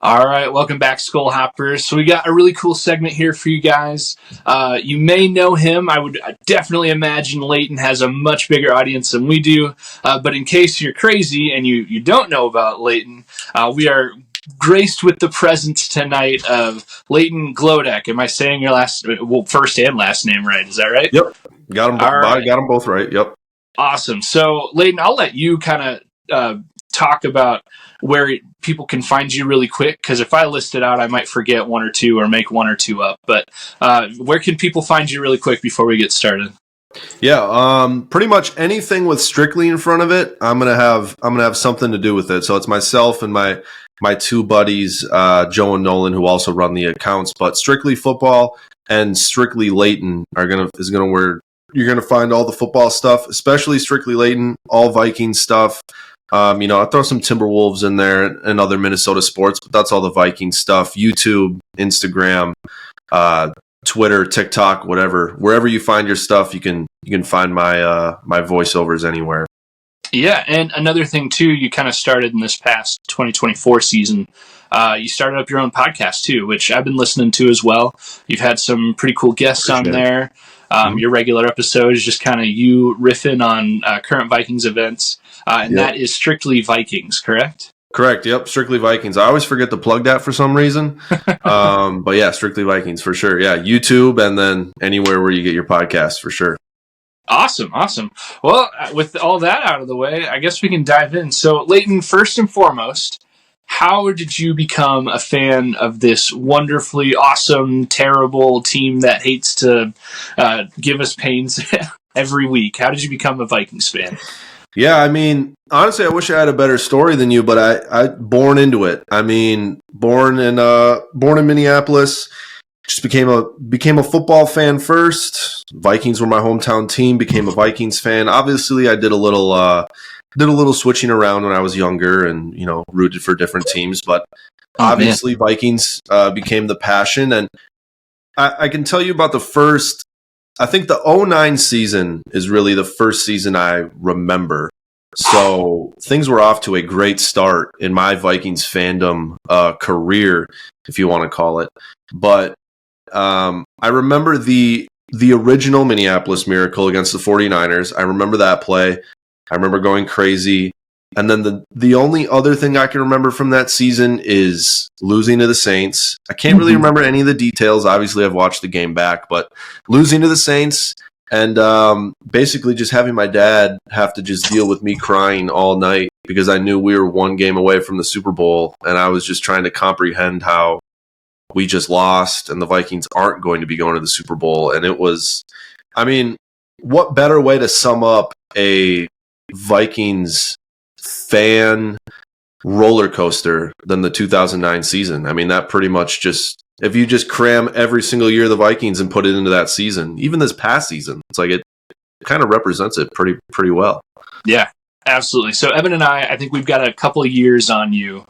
All right, welcome back, Skull Hoppers. So we got a really cool segment here for you guys. You may know him. I would definitely imagine Leighton has a much bigger audience than we do. But in case you're crazy and you don't know about Leighton, we are graced with the presence tonight of Leighton Glodek. Am I saying your first and last name right? Is that right? Yep, got them both right. Yep. Awesome. So Leighton, I'll let you kind of talk about where people can find you really quick, because if I list it out, I might forget one or two or make one or two up. But where can people find you really quick before we get started? Yeah, pretty much anything with Strictly in front of it, I'm gonna have something to do with it. So it's myself and my two buddies, Joe and Nolan, who also run the accounts. But Strictly Football and Strictly Leighton is gonna where you're gonna find all the football stuff, especially Strictly Leighton, all Viking stuff. I throw some Timberwolves in there and other Minnesota sports, but that's all the Viking stuff. YouTube, Instagram, Twitter, TikTok, whatever. Wherever you find your stuff, you can find my my voiceovers anywhere. Yeah, and another thing too, you kind of started in this past 2024 season. You started up your own podcast too, which I've been listening to as well. You've had some pretty cool guests on there. Your regular episode is just kind of you riffing on current Vikings events. And that is Strictly Vikings, correct? Correct. Yep. Strictly Vikings. I always forget to plug that for some reason. But yeah, Strictly Vikings for sure. Yeah. YouTube and then anywhere where you get your podcasts for sure. Awesome. Well, with all that out of the way, I guess we can dive in. So Leighton, first and foremost, how did you become a fan of this wonderfully awesome, terrible team that hates to give us pains every week? How did you become a Vikings fan? Yeah, I mean, honestly, I wish I had a better story than you, but I born into it. I mean, born in Minneapolis, just became a football fan first. Vikings were my hometown team. Became a Vikings fan. Obviously, I did a little switching around when I was younger, and rooted for different teams. But obviously, Vikings became the passion, and I can tell you about the first. I think the 2009 season is really the first season I remember. So things were off to a great start in my Vikings fandom career, if you want to call it. But I remember the original Minneapolis Miracle against the 49ers. I remember that play. I remember going crazy. And then the only other thing I can remember from that season is losing to the Saints. I can't really remember any of the details. Obviously, I've watched the game back, but losing to the Saints and basically just having my dad have to just deal with me crying all night because I knew we were one game away from the Super Bowl, and I was just trying to comprehend how we just lost and the Vikings aren't going to be going to the Super Bowl. And it was, I mean, what better way to sum up a Vikings fan roller coaster than the 2009 season. I mean, that pretty much just, if you just cram every single year of the Vikings and put it into that season, even this past season, it's like it kind of represents it pretty well. Yeah, absolutely. So Evan and I think we've got a couple of years on you,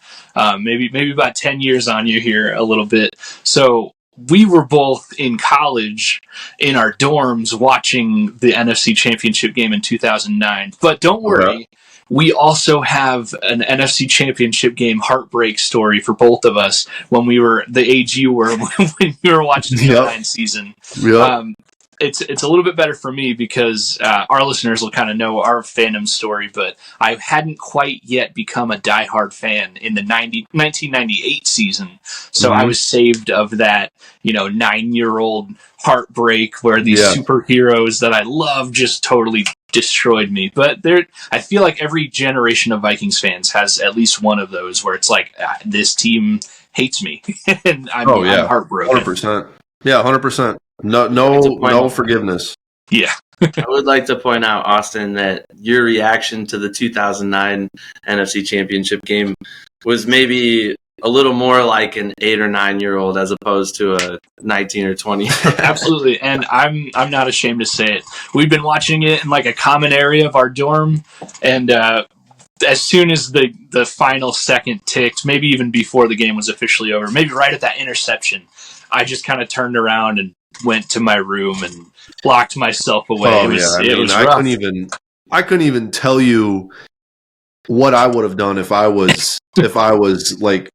maybe about 10 years on you here a little bit. So we were both in college in our dorms watching the NFC Championship game in 2009. But don't worry, we also have an NFC Championship game heartbreak story for both of us when we were the age you were when you were watching the 2009 season. Yep. It's a little bit better for me because our listeners will kind of know our fandom story, but I hadn't quite yet become a diehard fan in the 1998 season. So I was saved of that, 9-year-old heartbreak where these superheroes that I love just totally destroyed me. But I feel like every generation of Vikings fans has at least one of those where it's like, this team hates me. And I'm heartbroken. 100%. Yeah, 100%. No forgiveness. Yeah. I would like to point out, Austin, that your reaction to the 2009 NFC Championship game was maybe a little more like an 8 or 9-year-old as opposed to a 19 or 20. Absolutely, and I'm not ashamed to say it. We've been watching it in like a common area of our dorm, and as soon as the final second ticked, maybe even before the game was officially over, maybe right at that interception, I just kind of turned around and went to my room and locked myself away. It was rough. I couldn't even tell you what I would have done if I was like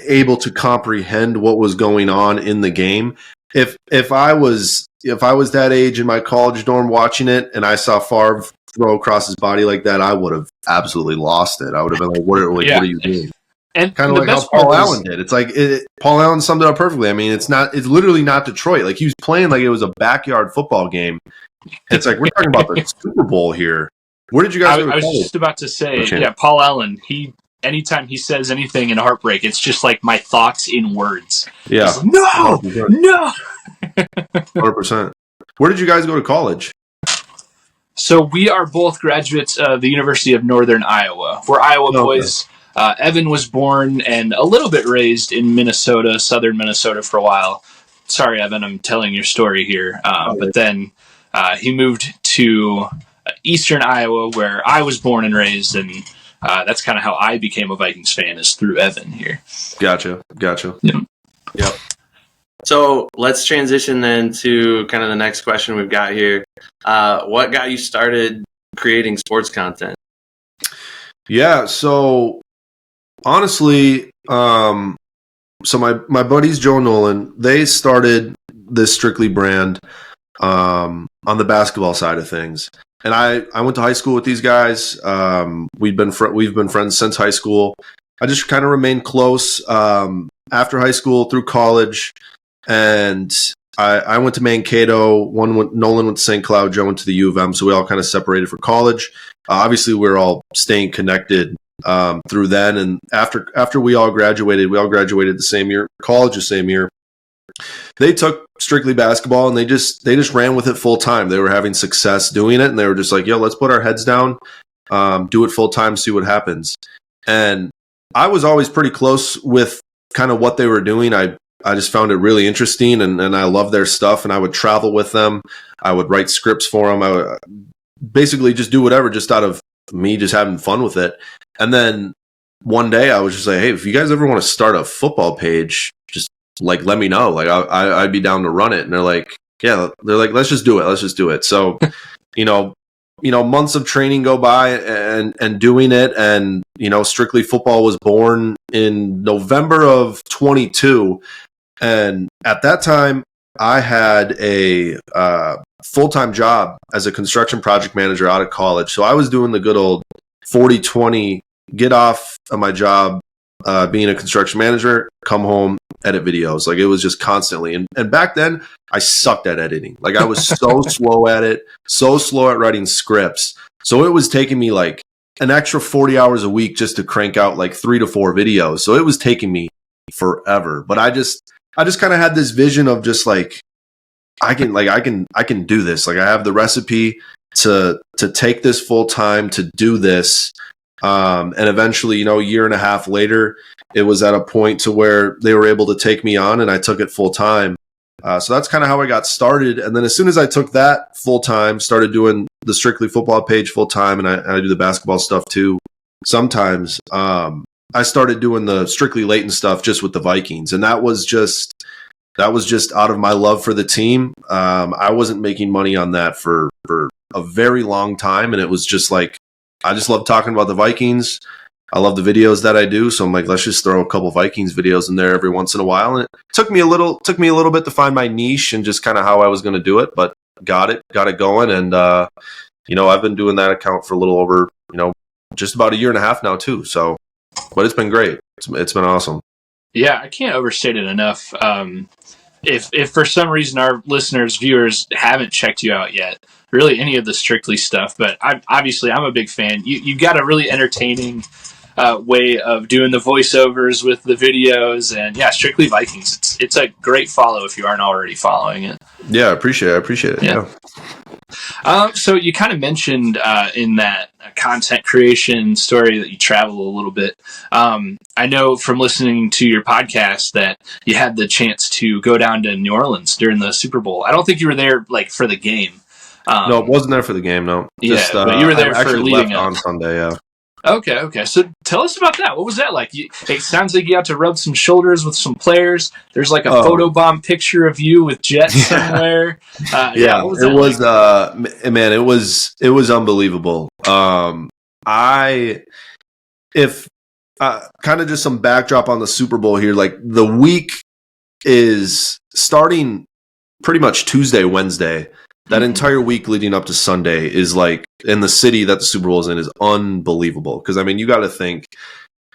able to comprehend what was going on in the game. If I was that age in my college dorm watching it and I saw Favre throw across his body like that, I would have absolutely lost it. I would have been like, what are you doing? And Kind of the like how best part Paul is, Allen did. It's like Paul Allen summed it up perfectly. I mean, it's literally not Detroit. Like he was playing like it was a backyard football game. It's like we're talking about the Super Bowl here. Where did you guys go to I was college? just about to say, Okay. yeah, Paul Allen. Anytime he says anything in Heartbreak, it's just like my thoughts in words. Yeah. He's like, no, 100%. no. 100%. Where did you guys go to college? So we are both graduates of the University of Northern Iowa. We're Iowa boys. Evan was born and a little bit raised in Minnesota, southern Minnesota for a while. Sorry, Evan, I'm telling your story here. But then he moved to eastern Iowa, where I was born and raised, and that's kind of how I became a Vikings fan, is through Evan here. Gotcha. Yep. So let's transition then to kind of the next question we've got here. What got you started creating sports content? Yeah, so honestly, so my buddies Joe and Nolan, they started this Strictly brand on the basketball side of things. And I went to high school with these guys. We've been friends since high school. I just kind of remained close after high school through college. And I went to Mankato. Nolan went to St. Cloud. Joe went to the U of M. So we all kind of separated for college. Obviously, we're all staying connected through then. And after we all graduated the same year, college the same year. They took Strictly basketball and they just ran with it full time. They were having success doing it, and they were just like, "Yo, let's put our heads down, do it full time, see what happens." And I was always pretty close with kind of what they were doing. I just found it really interesting, and I love their stuff. And I would travel with them. I would write scripts for them. I would basically just do whatever, just out of me just having fun with it. And then one day I was just like, "Hey, if you guys ever want to start a football page, just like let me know. Like I'd be down to run it." And they're like, "Yeah." They're like, "Let's just do it." So, months of training go by and doing it, and Strictly Football was born in November of 22. And at that time, I had a full-time job as a construction project manager out of college. So I was doing the good old 40-20, get off of my job being a construction manager, come home, edit videos. Like it was just constantly. And back then, I sucked at editing. Like I was so slow at it, so slow at writing scripts. So it was taking me like an extra 40 hours a week just to crank out like 3 to 4 videos. So it was taking me forever. But I just kind of had this vision of just like I can do this. Like I have the recipe to take this full time, to do this. And eventually, a year and a half later, it was at a point to where they were able to take me on, and I took it full time. So that's kind of how I got started. And then as soon as I took that full time, started doing the Strictly Football page full time, and I do the basketball stuff too. Sometimes I started doing the Strictly Leighton stuff just with the Vikings, and that was just out of my love for the team. I wasn't making money on that for a very long time, and it was just like I just love talking about the Vikings. I love the videos that I do, so I'm like, let's just throw a couple Vikings videos in there every once in a while. And it took me a little bit to find my niche and just kind of how I was going to do it, but got it going. And I've been doing that account for a little over just about a year and a half now too. So, but it's been great. It's been awesome. Yeah, I can't overstate it enough. If for some reason our listeners, viewers haven't checked you out yet, really any of the Strictly stuff, but I'm a big fan. You've got a really entertaining way of doing the voiceovers with the videos, and yeah, Strictly Vikings. It's a great follow if you aren't already following it. Yeah, I appreciate it. Yeah. So you kind of mentioned in that content creation story that you travel a little bit. I know from listening to your podcast that you had the chance to go down to New Orleans during the Super Bowl. I don't think you were there like for the game. No, it wasn't there for the game. No, but you were there for leading up on Sunday. Yeah. Okay. So tell us about that. What was that like? It sounds like you got to rub some shoulders with some players. There's like a photobomb picture of you with Jets somewhere. It was like? Man, it was unbelievable. kind of just some backdrop on the Super Bowl here. Like the week is starting pretty much Tuesday, Wednesday. That entire week leading up to Sunday is like in the city that the Super Bowl is in is unbelievable. Because I mean, you got to think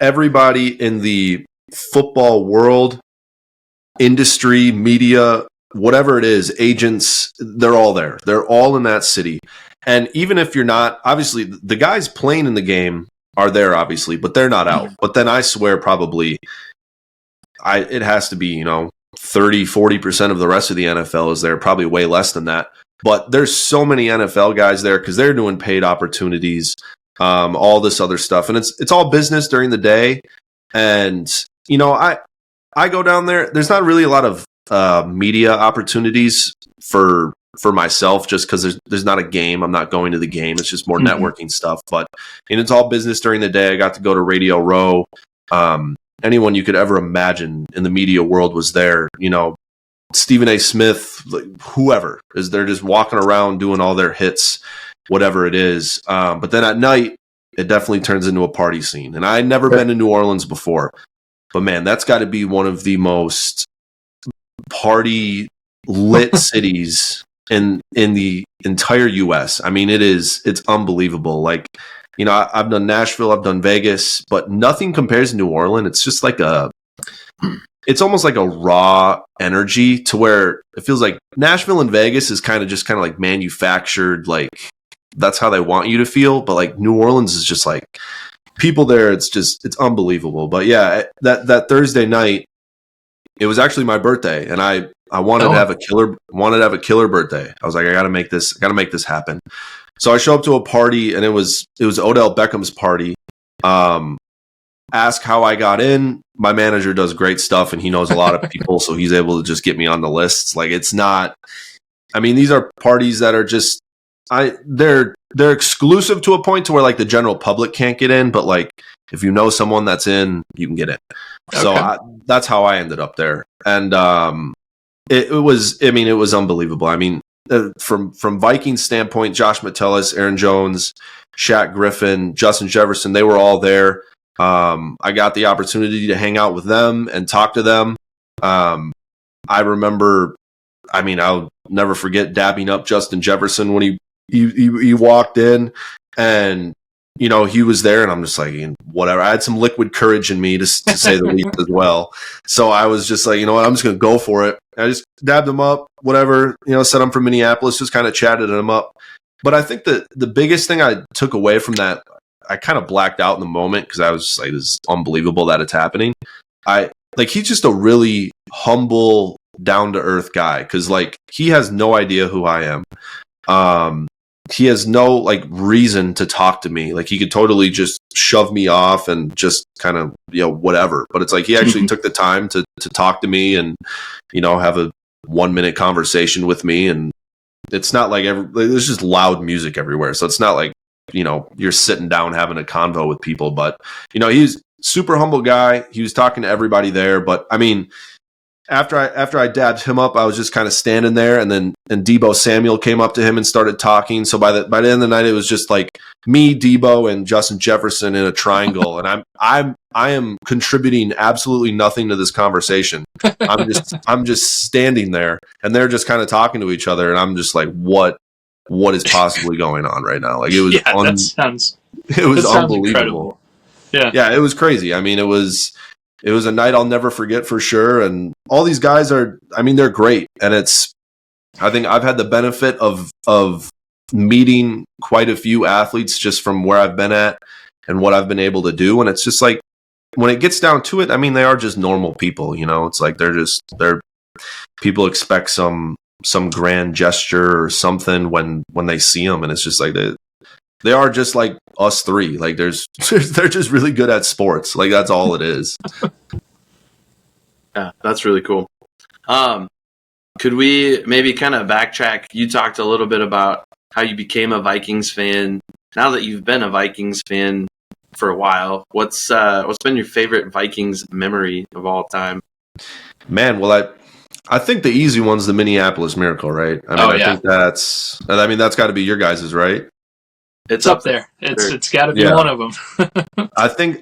everybody in the football world, industry, media, whatever it is, agents, they're all there. They're all in that city. And even if you're not, obviously, the guys playing in the game are there, obviously, but they're not out. But then I swear probably it has to be, 30, 40% of the rest of the NFL is there, probably way less than that. But there's so many NFL guys there because they're doing paid opportunities, all this other stuff. And it's all business during the day. And, I go down there. There's not really a lot of media opportunities for myself just because there's not a game. I'm not going to the game. It's just more networking stuff. But it's all business during the day. I got to go to Radio Row. Anyone you could ever imagine in the media world was there. Stephen A. Smith, whoever is there, just walking around doing all their hits, whatever it is. But then at night, it definitely turns into a party scene. And I'd never been to New Orleans before. But man, that's got to be one of the most party lit cities in the entire U.S. I mean, it's unbelievable. Like, I've done Nashville, I've done Vegas, but nothing compares to New Orleans. It's just like it's almost like a raw energy to where it feels like Nashville and Vegas is kind of like manufactured. Like that's how they want you to feel. But like New Orleans is just like people there. It's unbelievable. But yeah, that Thursday night, it was actually my birthday, and I wanted to have a killer birthday. I was like, I got to make this happen. So I show up to a party, and it was Odell Beckham's party. Ask how I got in. My manager does great stuff, and he knows a lot of people, so he's able to just get me on the lists. Like it's not. I mean, these are parties that are just. They're exclusive to a point to where like the general public can't get in, but like if you know someone that's in, you can get in. Okay. So that's how I ended up there, and it was unbelievable. I mean, from Vikings standpoint, Josh Metellus, Aaron Jones, Shaq Griffin, Justin Jefferson, they were all there. I got the opportunity to hang out with them and talk to them. I remember, I'll never forget dabbing up Justin Jefferson when he walked in, and he was there, and I'm just like, whatever. I had some liquid courage in me to say the least as well. So I was just like, you know what, I'm just going to go for it. I just dabbed him up, whatever, said I'm from Minneapolis, just kind of chatted him up. But I think that the biggest thing I took away from that, I kind of blacked out in the moment because I was just like, this is unbelievable that it's happening. He's just a really humble, down to earth guy because like he has no idea who I am. He has no like reason to talk to me. Like he could totally just shove me off and just kind of, whatever. But it's like he actually took the time to talk to me and, have a 1-minute conversation with me. And it's not like there's just loud music everywhere. So it's not like, you're sitting down having a convo with people. But, he's super humble guy. He was talking to everybody there. But I mean, after I dabbed him up, I was just kind of standing there, and Deebo Samuel came up to him and started talking. So by the end of the night, it was just like me, Deebo, and Justin Jefferson in a triangle, and I am contributing absolutely nothing to this conversation. I'm just standing there, and they're just kind of talking to each other, and I'm just like, what is possibly going on right now? Like it was unbelievable. Incredible. Yeah, it was crazy. I mean, it was a night I'll never forget for sure. And all these guys they're great. And I think I've had the benefit of meeting quite a few athletes just from where I've been at and what I've been able to do. And it's just like, when it gets down to it, they are just normal people, it's like, people expect some grand gesture or something when they see them. And it's just like, they are just like us three. Like they're just really good at sports. Like that's all it is. Yeah, that's really cool. Could we maybe kind of backtrack? You talked a little bit about how you became a Vikings fan. Now that you've been a Vikings fan for a while, what's been your favorite Vikings memory of all time? Man, well, I think the easy one's the Minneapolis Miracle, right? I think that's got to be your guys's, right? It's up there. It's got to be one of them. I think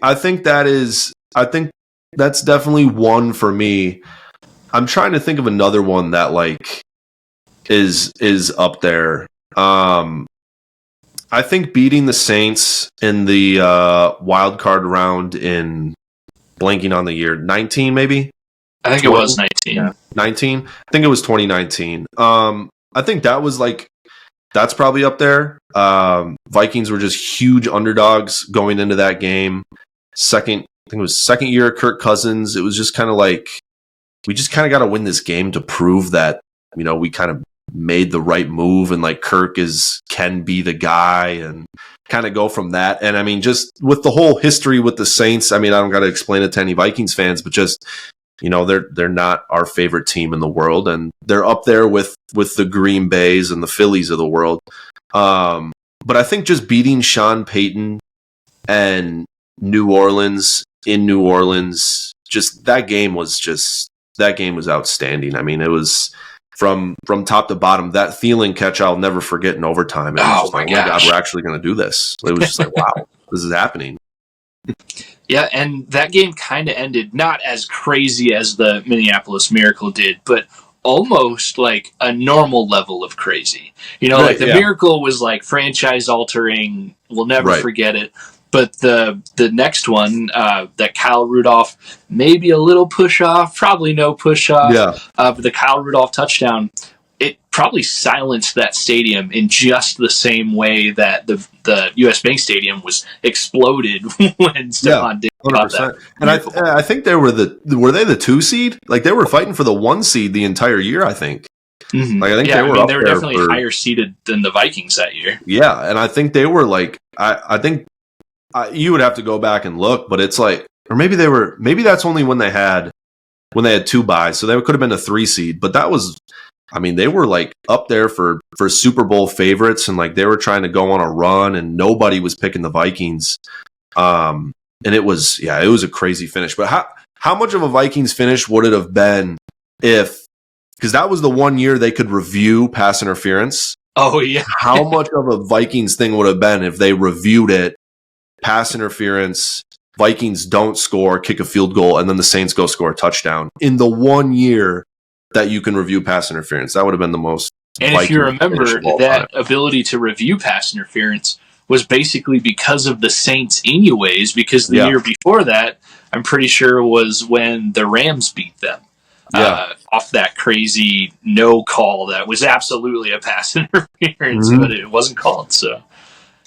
that's definitely one for me. I'm trying to think of another one that like is up there. I think beating the Saints in the wild card round in blanking on the year 19 maybe. I think 20? It was 19. Yeah. 19. I think it was 2019. I think that was like that's probably up there. Vikings were just huge underdogs going into that game. I think it was second year of Kirk Cousins. It was just kind of like we just kind of got to win this game to prove that we kind of made the right move and like Kirk can be the guy and kind of go from that. And I mean, just with the whole history with the Saints, I mean, I don't got to explain it to any Vikings fans, but just they're not our favorite team in the world, and they're up there with the Green Bays and the Phillies of the world. But I think just beating Sean Payton and New Orleans in New Orleans, just that game was outstanding. I mean, it was from top to bottom. That Thielen catch I'll never forget in overtime. It was my God, we're actually going to do this. It was just like, wow, this is happening. Yeah, and that game kind of ended not as crazy as the Minneapolis Miracle did, but almost like a normal level of crazy. Like the Miracle was like franchise altering. We'll never forget it. But the next one, that Kyle Rudolph, maybe a little push off, probably no push off. But the Kyle Rudolph touchdown, it probably silenced that stadium in just the same way that the U.S. Bank Stadium was exploded when Stephon Diggs got that. And I think they were the 2 seed? Like they were fighting for the 1 seed the entire year, I think. Mm-hmm. Like I think they were definitely higher seeded than the Vikings that year. Yeah, and I think they were like I think you would have to go back and look, but it's like, or maybe that's only when they had 2 buys, so they could have been a 3 seed. But that was, I mean, they were like up there for Super Bowl favorites, and like they were trying to go on a run, and nobody was picking the Vikings. And it was a crazy finish. But how much of a Vikings finish would it have been because that was the one year they could review pass interference. Oh yeah. How much of a Vikings thing would have been if they reviewed it? Pass interference, Vikings don't score, kick a field goal, and then the Saints go score a touchdown in the 1 year that you can review pass interference. That would have been the most. And Vikings, if you remember, that ability to review pass interference was basically because of the Saints anyways, because the year before that, I'm pretty sure was when the Rams beat them. Off that crazy no call that was absolutely a pass interference, but it wasn't called, so...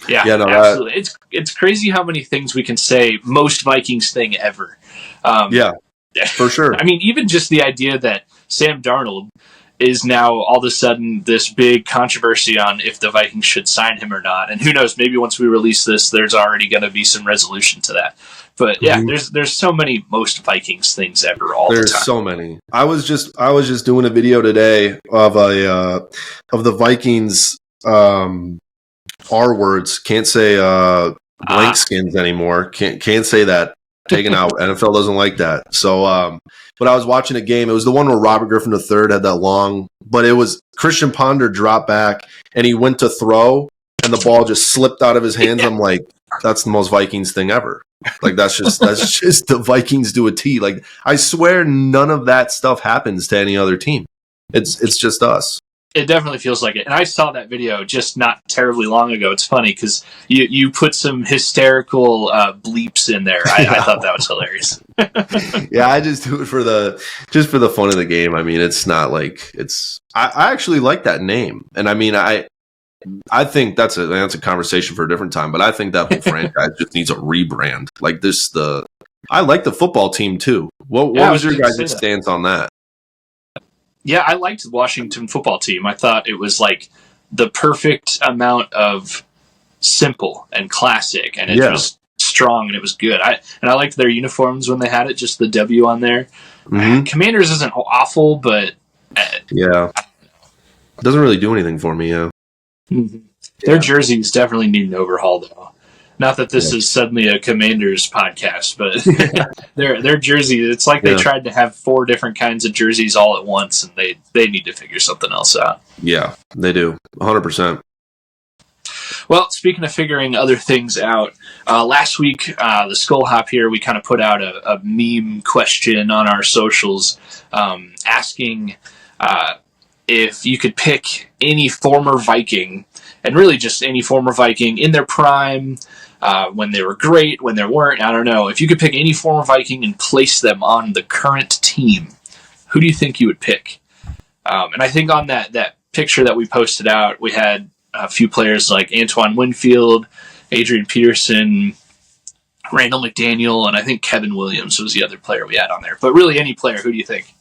Yeah, absolutely. It's crazy how many things we can say most Vikings thing ever. For sure. I mean, even just the idea that Sam Darnold is now all of a sudden this big controversy on if the Vikings should sign him or not. And who knows, maybe once we release this, there's already going to be some resolution to that. But there's so many most Vikings things ever the time. There's so many. I was just doing a video today of of the Vikings R words, can't say blank skins anymore. Can't say that. Taken out. NFL doesn't like that. So, but I was watching a game. It was the one where Robert Griffin III had that long, but it was Christian Ponder dropped back and he went to throw and the ball just slipped out of his hands. I'm like, that's the most Vikings thing ever. Like that's just the Vikings do a T. Like I swear none of that stuff happens to any other team. It's just us. It definitely feels like it. And I saw that video just not terribly long ago. It's funny because you put some hysterical bleeps in there. I thought that was hilarious. Yeah, I just do it for the fun of the game. I mean, it's not like it's. I actually like that name, and I mean, I think that's a conversation for a different time. But I think that whole franchise just needs a rebrand. Like this, I like the football team too. What was your guys' stance on that? Yeah, I liked the Washington football team. I thought it was like the perfect amount of simple and classic, and it was strong and it was good. I liked their uniforms when they had it, just the W on there. Mm-hmm. Commanders isn't awful, but it doesn't really do anything for me. Yeah, their jerseys definitely need an overhaul, though. Not that this is suddenly a Commanders podcast, but their jerseys, it's like they tried to have 4 different kinds of jerseys all at once, and they need to figure something else out. Yeah, they do. 100%. Well, speaking of figuring other things out, last week, the Skull Hop here, we kind of put out a meme question on our socials asking if you could pick any former Viking, and really just any former Viking in their prime, when they were great, when they weren't, I don't know. If you could pick any former Viking and place them on the current team, who do you think you would pick? And I think on that picture that we posted out, we had a few players like Antoine Winfield, Adrian Peterson, Randall McDaniel, and I think Kevin Williams was the other player we had on there. But really, any player, who do you think?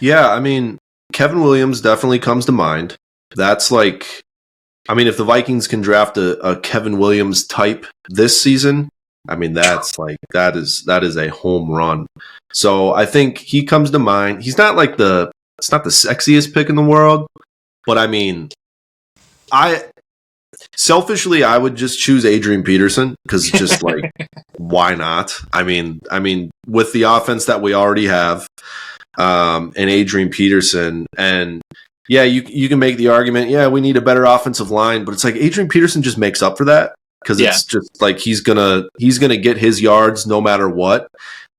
Yeah, I mean, Kevin Williams definitely comes to mind. That's like, I mean, if the Vikings can draft a Kevin Williams type this season, I mean, that's like, that is a home run. So I think he comes to mind. He's not like it's not the sexiest pick in the world, but I mean, selfishly, I would just choose Adrian Peterson because just like, why not? I mean, with the offense that we already have, and Adrian Peterson, and yeah, you can make the argument, yeah, we need a better offensive line, but it's like Adrian Peterson just makes up for that because it's just like he's gonna get his yards no matter what.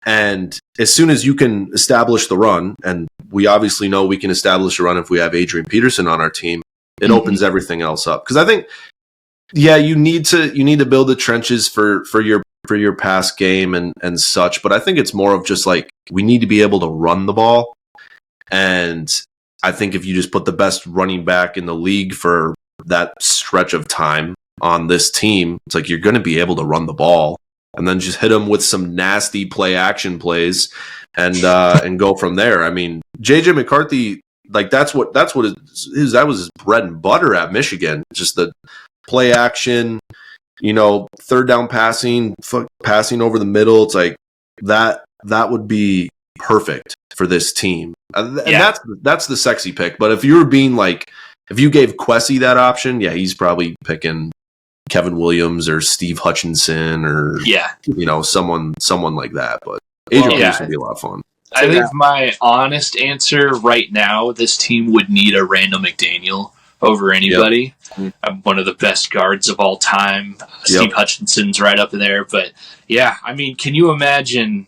And as soon as you can establish the run, and we obviously know we can establish a run if we have Adrian Peterson on our team, it opens everything else up. Because I think, yeah, you need to build the trenches for your pass game and such. But I think it's more of just like we need to be able to run the ball. And I think if you just put the best running back in the league for that stretch of time on this team, it's like you're going to be able to run the ball and then just hit them with some nasty play action plays and go from there. I mean, JJ McCarthy. Like that was his bread and butter at Michigan. Just the play action, third down passing over the middle. It's like that would be perfect for this team. And that's the sexy pick. But if you gave Kwesi that option, yeah, he's probably picking Kevin Williams or Steve Hutchinson or someone like that. But Adrian Peterson would be a lot of fun. I think my honest answer right now, this team would need a Randall McDaniel over anybody. Yep. One of the best guards of all time. Steve Hutchinson's right up in there. But yeah, I mean, can you imagine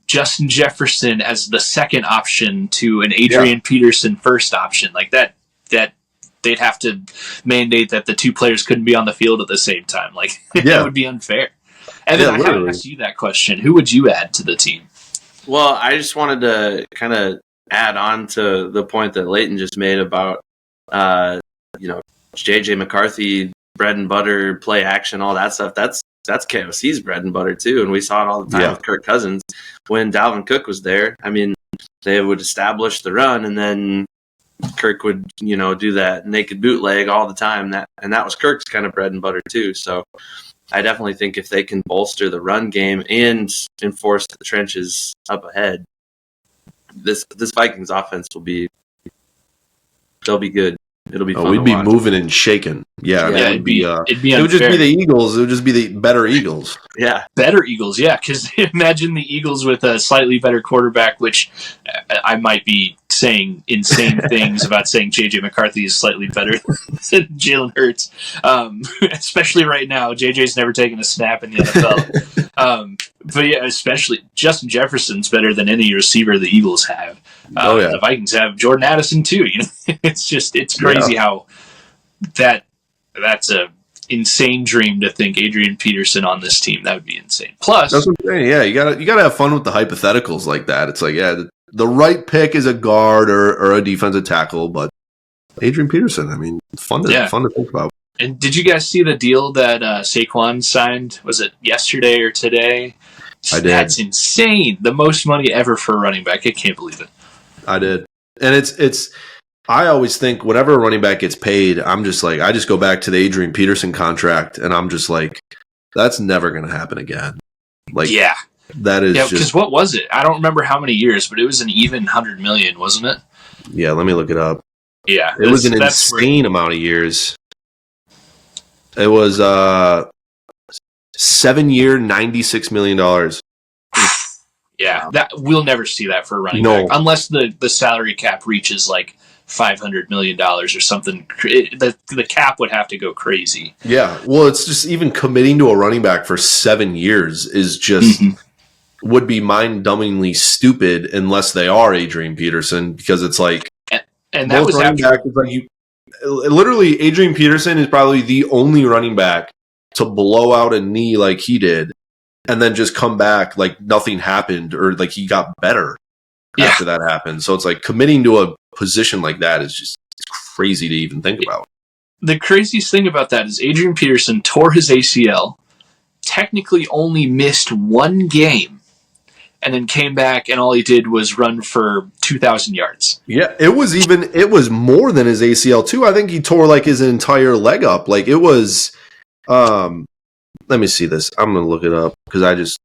Justin Jefferson as the second option to an Adrian Peterson first option? Like that they'd have to mandate that the two players couldn't be on the field at the same time. Like that would be unfair. And then I haven't asked you that question. Who would you add to the team? Well, I just wanted to kind of add on to the point that Leighton just made about, J.J. McCarthy, bread and butter, play action, all that stuff. That's KOC's bread and butter too, and we saw it all the time with Kirk Cousins when Dalvin Cook was there. I mean, they would establish the run, and then Kirk would, do that naked bootleg all the time. That was Kirk's kind of bread and butter too. So I definitely think if they can bolster the run game and enforce the trenches up ahead, this Vikings offense they'll be good. It'll be fun. We'd be moving and shaking. Yeah, it would be. It would just be the Eagles. It would just be the better Eagles. Yeah, better Eagles. Yeah, because imagine the Eagles with a slightly better quarterback, which I might be saying insane things about saying JJ McCarthy is slightly better than Jalen Hurts, especially right now. JJ's never taken a snap in the NFL. But yeah, especially Justin Jefferson's better than any receiver the Eagles have. The Vikings have Jordan Addison too. It's crazy how that's a insane dream to think Adrian Peterson on this team. That would be insane. Plus, that's what I'm saying. Yeah, you gotta have fun with the hypotheticals like that. It's like, the right pick is a guard or a defensive tackle, but Adrian Peterson, I mean, fun to think about. And did you guys see the deal that Saquon signed? Was it yesterday or today? I did. That's insane. The most money ever for a running back. I can't believe it. I did. And it's I always think whenever a running back gets paid, I'm just like, I just go back to the Adrian Peterson contract, and I'm just like, that's never going to happen again. Like, that is because what was it? I don't remember how many years, but it was an even $100 million, wasn't it? Yeah, let me look it up. Yeah, it was an insane amount of years. It was 7-year, $96 million. Yeah, that we'll never see that for a running back unless the salary cap reaches like $500 million or something. The cap would have to go crazy. Yeah, well, it's just even committing to a running back for 7 years is just would be mind-numbingly stupid unless they are Adrian Peterson, because it's like and that was running after back is like you. Literally, Adrian Peterson is probably the only running back to blow out a knee like he did, and then just come back like nothing happened, or like he got better after that happened. So it's like committing to a position like that is just crazy to even think about. The craziest thing about that is Adrian Peterson tore his ACL, technically only missed one game, and then came back and all he did was run for 2,000 yards. Yeah, it was more than his ACL too. I think he tore like his entire leg up. Like it was, let me see this. I'm going to look it up because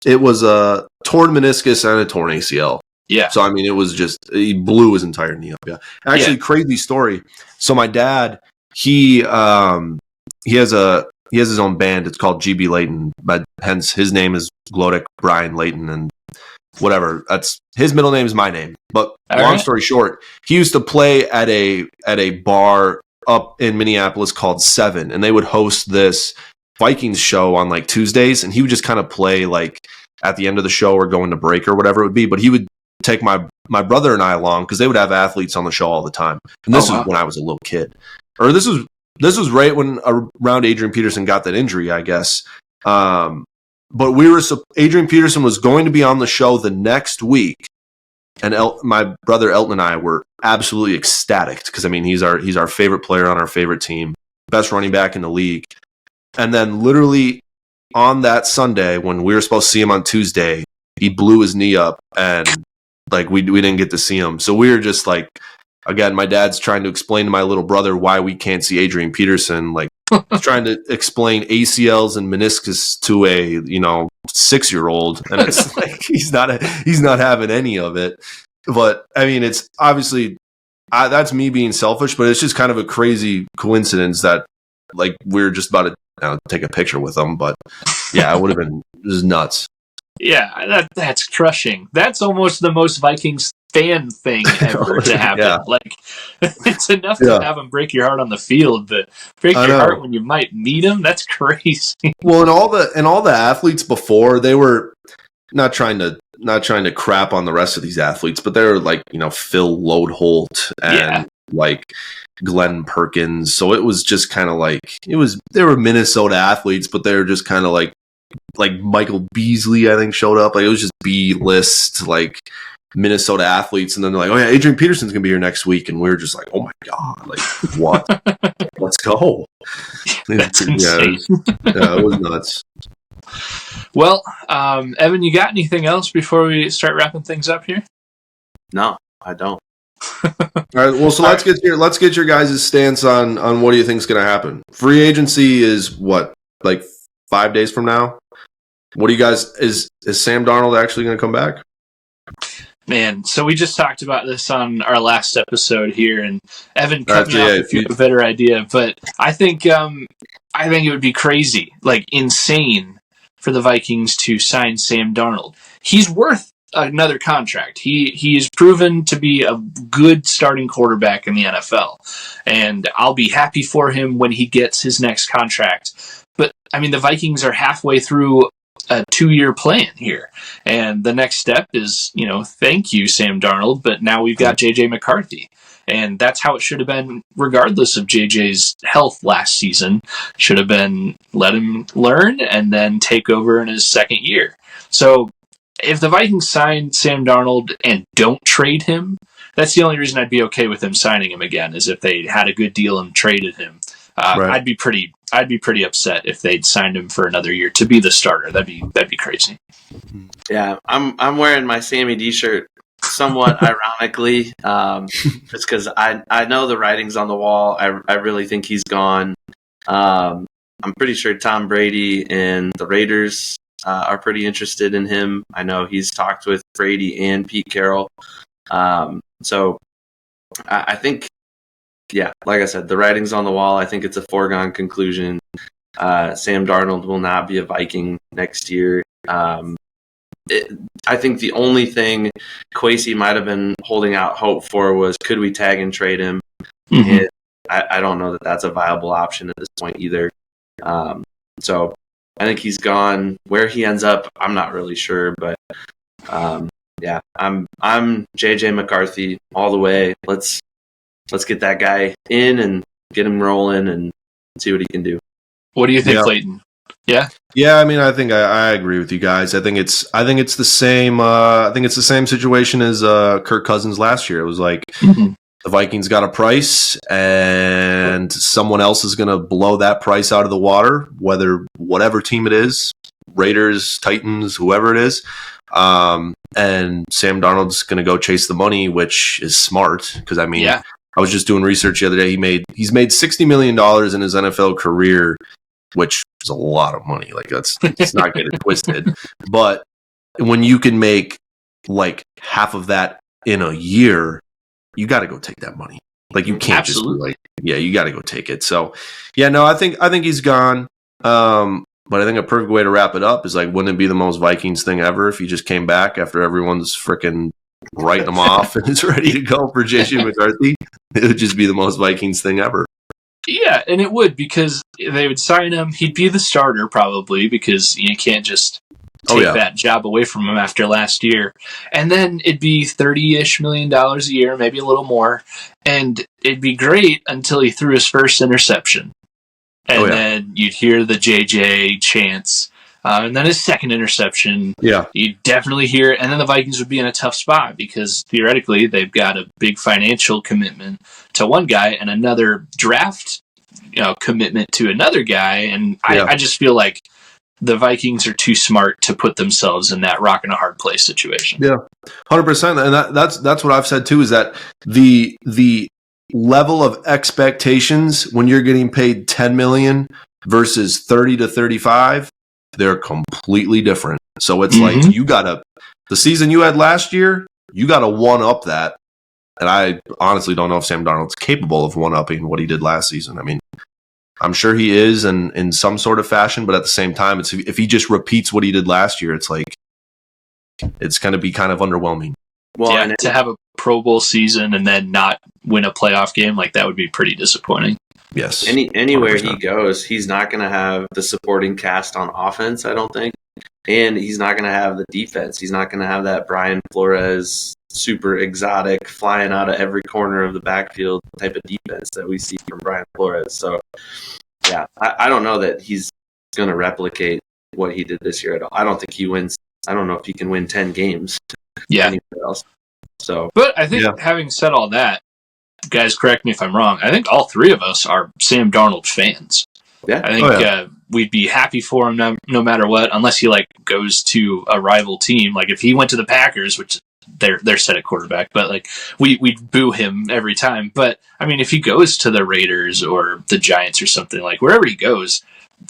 it was a torn meniscus and a torn ACL. Yeah. So, I mean, it was just, he blew his entire knee up. Yeah. Actually, crazy story. So my dad, he has his own band. It's called GB Leighton, but hence his name is Glodek Brian Leighton, and whatever. That's his middle name is my name. But long story short, he used to play at a bar up in Minneapolis called Seven, and they would host this Vikings show on like Tuesdays, and he would just kind of play like at the end of the show or going to break or whatever it would be. But he would take my brother and I along because they would have athletes on the show all the time. And this is when I was a little kid, or this was right when around Adrian Peterson got that injury, I guess. But Adrian Peterson was going to be on the show the next week, and my brother Elton and I were absolutely ecstatic because I mean he's our favorite player on our favorite team, best running back in the league. And then literally on that Sunday when we were supposed to see him on Tuesday, he blew his knee up, and like we didn't get to see him. So we were just like, again, my dad's trying to explain to my little brother why we can't see Adrian Peterson, like. He's trying to explain ACLs and meniscus to a 6-year-old, and it's like he's not having any of it. But I mean, it's obviously that's me being selfish, but it's just kind of a crazy coincidence that like we're just about to take a picture with him. But yeah, it would have been just nuts. Yeah, that's crushing. That's almost the most Vikings fan thing ever to happen. Yeah. Like, it's enough to have him break your heart on the field, but break your heart when you might meet him. That's crazy. Well, and all the athletes before, they were not trying to crap on the rest of these athletes, but they were like Phil Lodeholt and like Glenn Perkins. So it was just kind of like they were Minnesota athletes, but they were just kind of like Michael Beasley, I think, showed up. Like it was just B-list like Minnesota athletes, and then they're like, "Oh yeah, Adrian Peterson's gonna be here next week," and we're just like, "Oh my god, like what? Let's go!" That's insane. It was nuts. Well, Evan, you got anything else before we start wrapping things up here? No, I don't. All right. Well, so let's get your guys' stance on what do you think is going to happen. Free agency is what, like 5 days from now? What do you guys is Sam Darnold actually going to come back? Man, so we just talked about this on our last episode here, and Evan cut me off if you have a better idea. But I think it would be crazy, like insane, for the Vikings to sign Sam Darnold. He's worth another contract. He is proven to be a good starting quarterback in the NFL, and I'll be happy for him when he gets his next contract. But I mean, the Vikings are halfway through a 2-year plan here, and the next step is, thank you, Sam Darnold, but now we've got JJ McCarthy, and that's how it should have been regardless of JJ's health last season. Should have been let him learn and then take over in his second year. So if the Vikings sign Sam Darnold and don't trade him, that's the only reason I'd be okay with them signing him again, is if they had a good deal and traded him. Right. I'd be pretty upset if they'd signed him for another year to be the starter. That'd be crazy. Yeah, I'm wearing my Sammy D shirt somewhat ironically, just because I know the writing's on the wall. I really think he's gone. I'm pretty sure Tom Brady and the Raiders are pretty interested in him. I know he's talked with Brady and Pete Carroll. So I think. Yeah, like I said, the writing's on the wall. I think it's a foregone conclusion. Sam Darnold will not be a Viking next year. I think the only thing Kwesi might have been holding out hope for was, could we tag and trade him? Mm-hmm. And I don't know that that's a viable option at this point either. So I think he's gone. Where he ends up, I'm not really sure, but yeah, I'm JJ McCarthy all the way. Let's get that guy in and get him rolling and see what he can do. What do you think, Yeah. Leighton? Yeah. Yeah, I mean, I think I agree with you guys. I think it's the same. I think it's the same situation as Kirk Cousins last year. It was like the Vikings got a price, and someone else is going to blow that price out of the water. Whatever team it is, Raiders, Titans, whoever it is, and Sam Darnold's going to go chase the money, which is smart because I mean, I was just doing research the other day. He's made $60 million in his NFL career, which is a lot of money. Like let's not get it twisted. But when you can make like half of that in a year, you got to go take that money. Like you can't just be like, yeah, you got to go take it. So yeah, no, I think he's gone. But I think a perfect way to wrap it up is like, wouldn't it be the most Vikings thing ever if he just came back after everyone's freaking writing him off and is ready to go for JJ McCarthy? It would just be the most Vikings thing ever. Yeah, and it would, because they would sign him. He'd be the starter probably, because you can't just take that job away from him after last year. And then it'd be $30-ish million a year, maybe a little more. And it'd be great until he threw his first interception. And then you'd hear the JJ chants. And then his second interception, you'd definitely hear it. And then the Vikings would be in a tough spot because theoretically they've got a big financial commitment to one guy and another draft commitment to another guy. And I just feel like the Vikings are too smart to put themselves in that rock and a hard place situation. Yeah, 100%. And that's what I've said too, is that the level of expectations when you're getting paid $10 million versus 30 to 35, they're completely different. So it's like the season you had last year, you got to one up that. And I honestly don't know if Sam Darnold's capable of one upping what he did last season. I mean, I'm sure he is in some sort of fashion, but at the same time, if he just repeats what he did last year, it's like it's going to be kind of underwhelming. Well, and to have a Pro Bowl season and then not win a playoff game, like that would be pretty disappointing. Yes. Anywhere 100%. he goes, he's not going to have the supporting cast on offense, I don't think. And he's not going to have the defense. He's not going to have that Brian Flores super exotic flying out of every corner of the backfield type of defense that we see from Brian Flores. So, yeah, I don't know that he's going to replicate what he did this year at all. I don't think he wins. I don't know if he can win 10 games. Anywhere else. So, but I think having said all that, guys, correct me if I'm wrong, I think all three of us are Sam Darnold fans. Yeah. I think we'd be happy for him no matter what, unless he goes to a rival team. Like if he went to the Packers, which they're set at quarterback, but we'd boo him every time. But I mean, if he goes to the Raiders or the Giants or something, wherever he goes,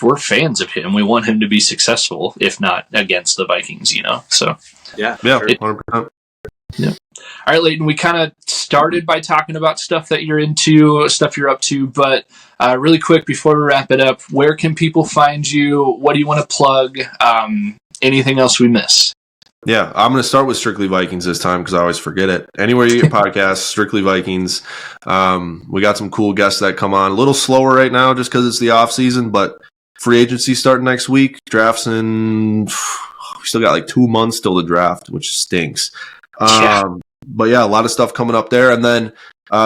we're fans of him. We want him to be successful, if not against the Vikings, So yeah, 100%. Yeah. All right, Leighton, we kind of started by talking about stuff that you're into, stuff you're up to, but really quick before we wrap it up, where can people find you? What do you want to plug? Anything else we missed? Yeah, I'm going to start with Strictly Vikings this time because I always forget it. Anywhere you get podcasts, Strictly Vikings. We got some cool guests that come on. A little slower right now just because it's the off season, but free agency starting next week. Drafts in, we still got 2 months till the draft, which stinks. But yeah, a lot of stuff coming up there. And then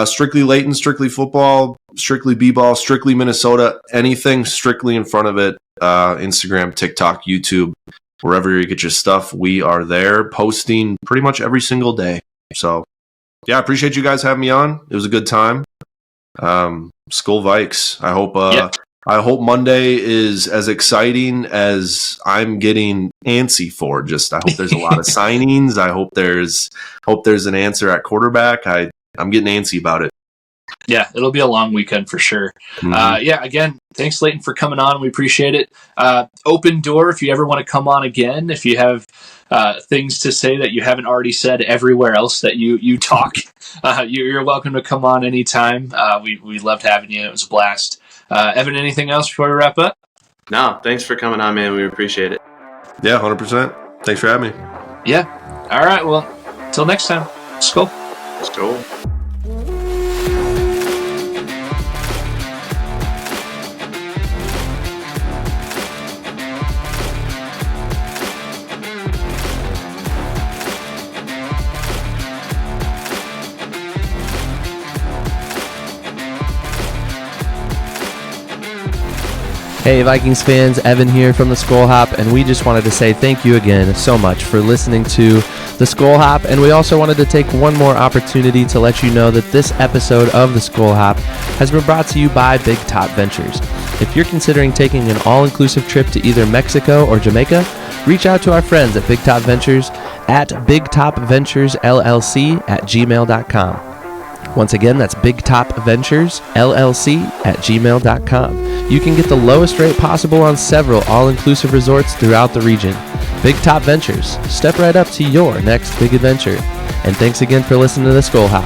Strictly Leighton, Strictly Football, Strictly B-Ball, Strictly Minnesota, anything Strictly in front of it. Instagram, TikTok, YouTube, wherever you get your stuff, we are there posting pretty much every single day. So yeah, I appreciate you guys having me on. It was a good time. Skull Vikes. I hope Monday is as exciting as I'm getting antsy for. Just I hope there's a lot of signings. I hope there's an answer at quarterback. I'm getting antsy about it. Yeah, it'll be a long weekend for sure. Again, thanks, Leighton, for coming on. We appreciate it. Open door if you ever want to come on again. If you have things to say that you haven't already said everywhere else that you talk, you're welcome to come on anytime. We loved having you. It was a blast. Evan, anything else before we wrap up? No, thanks for coming on, man. We appreciate it. Yeah, 100%. Thanks for having me. Yeah. All right. Well, till next time. Skull. Let's go. Hey Vikings fans, Evan here from the Skull Hop, and we just wanted to say thank you again so much for listening to the Skull Hop, and we also wanted to take one more opportunity to let you know that this episode of the Skull Hop has been brought to you by Big Top Ventures. If you're considering taking an all-inclusive trip to either Mexico or Jamaica, reach out to our friends at Big Top Ventures at bigtopventuresllc@gmail.com. Once again, that's bigtopventuresllc@gmail.com. You can get the lowest rate possible on several all-inclusive resorts throughout the region. Big Top Ventures, step right up to your next big adventure. And thanks again for listening to the Skull Hop.